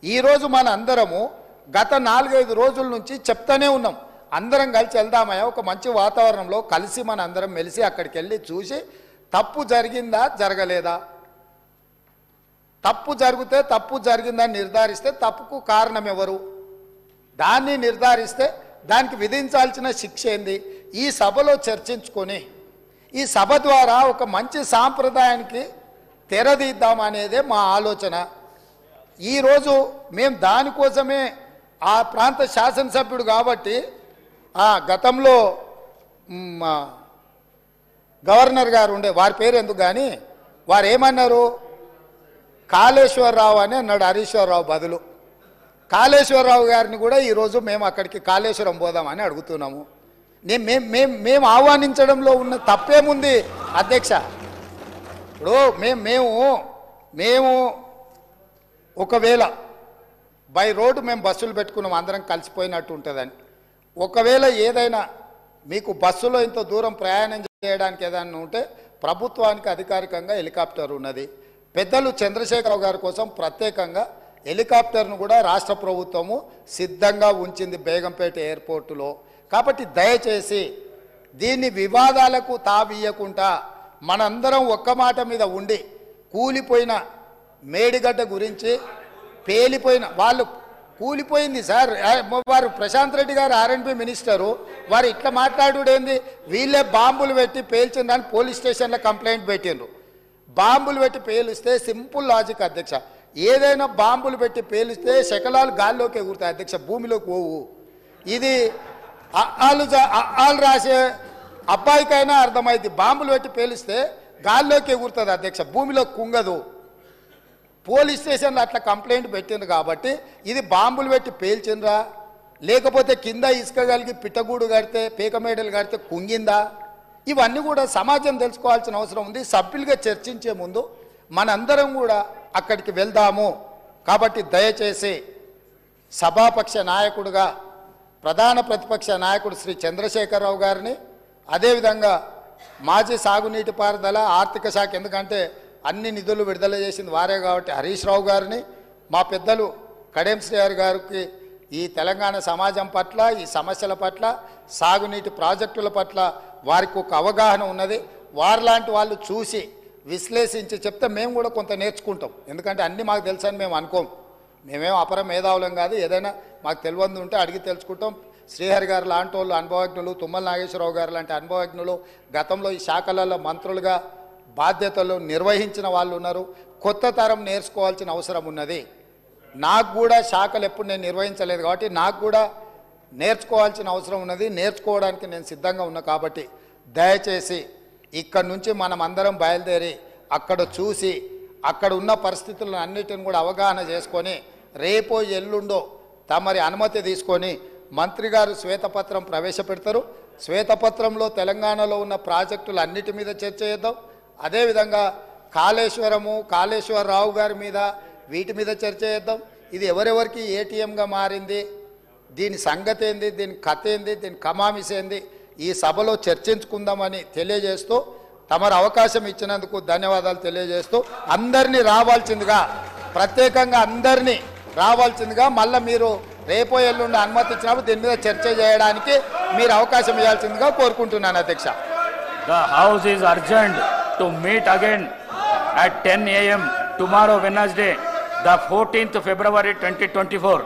ఈరోజు మన అందరము గత 4-5 రోజుల నుంచి చెప్తానే ఉన్నాం, అందరం కలిసి వెళ్దామయ్యా, ఒక మంచి వాతావరణంలో కలిసి మన అందరం మెలిసి అక్కడికి వెళ్ళి చూసి తప్పు జరిగిందా జరగలేదా, తప్పు జరిగితే తప్పు జరిగిందని నిర్ధారిస్తే తప్పుకు కారణం ఎవరు, దాన్ని నిర్ధారిస్తే దానికి విధించాల్సిన శిక్ష ఏంది, ఈ సభలో చర్చించుకొని ఈ సభ ద్వారా ఒక మంచి సాంప్రదాయానికి తెరదీద్దామనేదే మా ఆలోచన. ఈరోజు మేము దానికోసమే ఆ ప్రాంత శాసనసభ్యుడు కాబట్టి గతంలో గవర్నర్ గారు ఉండే, వారి పేరు ఎందుకు కానీ వారు ఏమన్నారు, కాళేశ్వరరావు అని అన్నాడు హరీశ్వరరావు బదులు. కాళేశ్వరరావు గారిని కూడా ఈరోజు మేము అక్కడికి కాళేశ్వరం పోదామని అడుగుతున్నాము. మేము ఆహ్వానించడంలో ఉన్న తప్పేముంది అధ్యక్ష? ఇప్పుడు మేము ఒకవేళ బై రోడ్డు మేము బస్సులు పెట్టుకున్నాం, అందరం కలిసిపోయినట్టు ఉంటుందని. ఒకవేళ ఏదైనా మీకు బస్సులో ఇంత దూరం ప్రయాణం చేయడానికి ఏదైనా ఉంటే ప్రభుత్వానికి అధికారికంగా హెలికాప్టర్ ఉన్నది. పెద్దలు చంద్రశేఖరరావు గారి కోసం ప్రత్యేకంగా హెలికాప్టర్ను కూడా రాష్ట్ర ప్రభుత్వము సిద్ధంగా ఉంచింది బేగంపేట ఎయిర్పోర్టులో. కాబట్టి దయచేసి దీన్ని వివాదాలకు తావియకుండా మనందరం ఒక్క మాట మీద ఉండి, కూలిపోయిన మేడిగడ్డ గురించి పేలిపోయిన వాళ్ళు కూలిపోయింది సార్, వారు ప్రశాంత్ రెడ్డి గారు ఆర్ఎండ్బి మినిస్టరు, వారు ఇట్లా మాట్లాడుడేంది, వీళ్ళే బాంబులు పెట్టి పేల్చిందని పోలీస్ స్టేషన్లో కంప్లైంట్ పెట్టిండ్రు. బాంబులు పెట్టి పేలిస్తే సింపుల్ లాజిక్ అధ్యక్ష, ఏదైనా బాంబులు పెట్టి పేలిస్తే శకలాలు గాల్లోకి ఎగురుతాయి అధ్యక్ష, భూమిలోకి పోవు. ఇది ఆళ్ళు రాసే అబ్బాయికైనా అర్థమైంది, బాంబులు పెట్టి పేలిస్తే గాల్లోకి ఎగురుతుంది అధ్యక్ష, భూమిలోకి కుంగదు. పోలీస్ స్టేషన్లో అట్లా కంప్లైంట్ పెట్టిండ్రు కాబట్టి ఇది బాంబులు పెట్టి పేల్చిండ్రా, లేకపోతే కింద ఇసుక కలిగి పిట్టగూడు కడితే పీకమేడలు కడితే కుంగిందా, ఇవన్నీ కూడా సమాజం తెలుసుకోవాల్సిన అవసరం ఉంది. సభ్యులుగా చర్చించే ముందు మనందరం కూడా అక్కడికి వెళ్దాము. కాబట్టి దయచేసి సభాపక్ష నాయకుడుగా ప్రధాన ప్రతిపక్ష నాయకుడు శ్రీ చంద్రశేఖరరావు గారిని, అదేవిధంగా మాజీ సాగునీటి పారుదల ఆర్థిక శాఖ, ఎందుకంటే అన్ని నిధులు విడుదల చేసింది వారే కాబట్టి హరీష్ రావు గారిని, మా పెద్దలు కడెం శ్రీహరి గారికి ఈ తెలంగాణ సమాజం పట్ల, ఈ సమస్యల పట్ల, సాగునీటి ప్రాజెక్టుల పట్ల వారికి ఒక అవగాహన ఉన్నది. వారిలాంటి వాళ్ళు చూసి విశ్లేషించి చెప్తే మేము కూడా కొంత నేర్చుకుంటాం. ఎందుకంటే అన్నీ మాకు తెలుసని మేము అనుకోం, మేమేం అపర మేధావులం కాదు, ఏదైనా మాకు తెలియంది ఉంటే అడిగి తెలుసుకుంటాం. శ్రీహరి గారు లాంటి వాళ్ళు అనుభవజ్ఞులు, తుమ్మల నాగేశ్వరరావు గారు లాంటి అనుభవజ్ఞులు, గతంలో ఈ శాఖలలో మంత్రులుగా బాధ్యతలు నిర్వహించిన వాళ్ళు ఉన్నారు. కొత్త తరం నేర్చుకోవాల్సిన అవసరం ఉన్నది. నాకు కూడా శాఖలు ఎప్పుడు నేను నిర్వహించలేదు కాబట్టి నాకు కూడా నేర్చుకోవాల్సిన అవసరం ఉన్నది. నేర్చుకోవడానికి నేను సిద్ధంగా ఉన్నా. కాబట్టి దయచేసి ఇక్కడ నుంచి మనం అందరం బయలుదేరి అక్కడ చూసి అక్కడ ఉన్న పరిస్థితులను అన్నిటిని కూడా అవగాహన చేసుకొని రేపో ఎల్లుండో తమరి అనుమతి తీసుకొని మంత్రి గారు శ్వేతపత్రం ప్రవేశపెడతారు. శ్వేతపత్రంలో తెలంగాణలో ఉన్న ప్రాజెక్టులు అన్నిటి మీద చర్చ చేద్దాం. అదేవిధంగా కాళేశ్వరరావు గారి మీద వీటి మీద చర్చ చేద్దాం. ఇది ఎవరెవరికి ఏటీఎంగా మారింది, దీని సంగతి ఏంది, దీని కథ ఏంది, దీని కమామిస్ ఏంది, ఈ సభలో చర్చించుకుందామని తెలియజేస్తూ తమరు అవకాశం ఇచ్చినందుకు ధన్యవాదాలు తెలియజేస్తూ అందరినీ రావాల్సిందిగా, ప్రత్యేకంగా అందరినీ రావాల్సిందిగా, మళ్ళీ మీరు రేపో ఎల్లుండి అనుమతి ఇచ్చినప్పుడు దీని మీద చర్చ చేయడానికి మీరు అవకాశం ఇవ్వాల్సిందిగా కోరుకుంటున్నాను అధ్యక్ష. The house is urgent to meet again at 10 a.m. tomorrow Wednesday, the 14th February 2024.